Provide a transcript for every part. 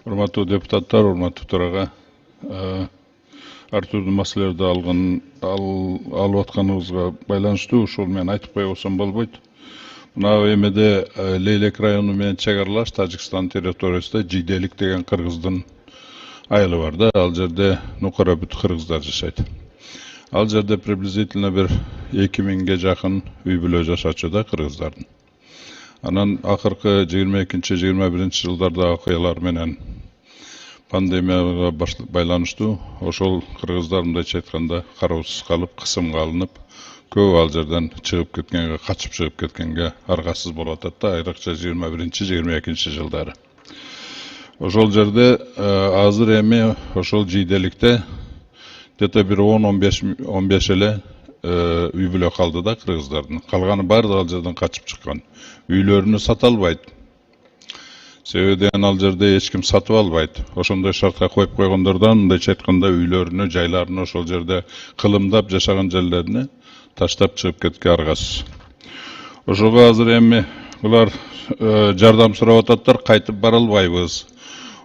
Урматтуу депутаттар, урматтуу төрага, ар түрдүү маселелерди алып атканыбызга байланыштуу ушул мен айтып кое болсом болбойт. Мына эмеде Лейлек району менен чек Тажикстан территориясында Жиделик деген кыргыздын айылы бар да. Ал жерде нукара бүт кыргыздар жашайт. Ал жерде приблизительно бир 2000ге жакын үй бүлө жашачу да кыргыздардын. Анан акыркы 22-21 жылдарда окуялар менен пандемияга байланыштуу ошол кыргыздар мындайча айтканда кароосуз калып, кысымга алынып, көбү ал жерден чыгып кеткенге, качып чыгып кеткенге аргасыз болуп атат да, айрыкча 21-22 жылдары. Ошол жерде азыр эми ошол Жиделикте где-то бир 10-15 эле үй бүлө калды да кыргыздардын. Калганы баардыгы ал жерден качып чыккан. Үйлөрүнү сата албайт. Себебиден ал жерде эч ким сатып албайт. Ошондой шартка коюп койгондордон мындайча айтканда үйлөрүнү, жайларыны ошол жерде кылымдап жашаган жерлерине таштап чыгып кетке аргасыз. Ошого азыр эми булар жардам сурап ататтар, кайтып бара албайбыз.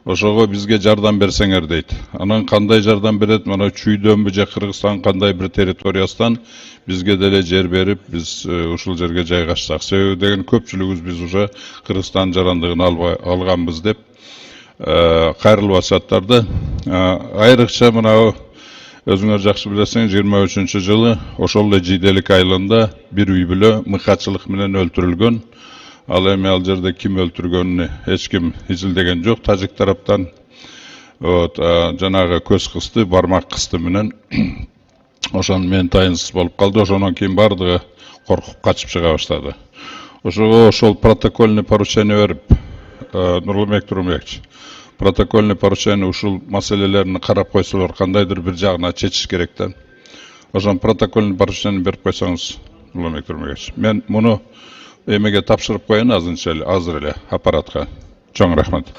Ошого бизге жардам берсеңер дейт. Анан кандай жардам берет? Мына Чүйдөнбү же Кыргызстан кандай бир территориясынан бизге деле жер берип, биз ушул жерге жайгашсак. Себеби деген көпчүлүгүбүз биз уже Кыргызстан жарандыгын алганбыз деп кайрылып атышаттар да. Айрыкча мына өзүңөр жакшы билесиңер, 23 жылы ошол эле Жиделик айылында бир үй бүлө мыкачылык менен өлтүрүлгөн. Ал эми ал жерде ким өлтүргөнүн эч ким изилдеген жок. Тажик тараптан жанагы көз кысты, бармак кысты менен ошону менен тайынсыз болуп калды. Ошондон кийин бардыгы коркуп качып чыга баштады. Ошого ошол протокольный поручение берип, Нурланбек Турунбекович, протокольный поручение ушул маселелерин карап койсолор, кандайдыр бир жагына чечиш керек да. Ошон протокольный поручение берип койсоңуз, Нурланбек Турунбекович. Мен муну эмеге тапшырып коеюн азыр эле аппаратка. Чоң рахмат.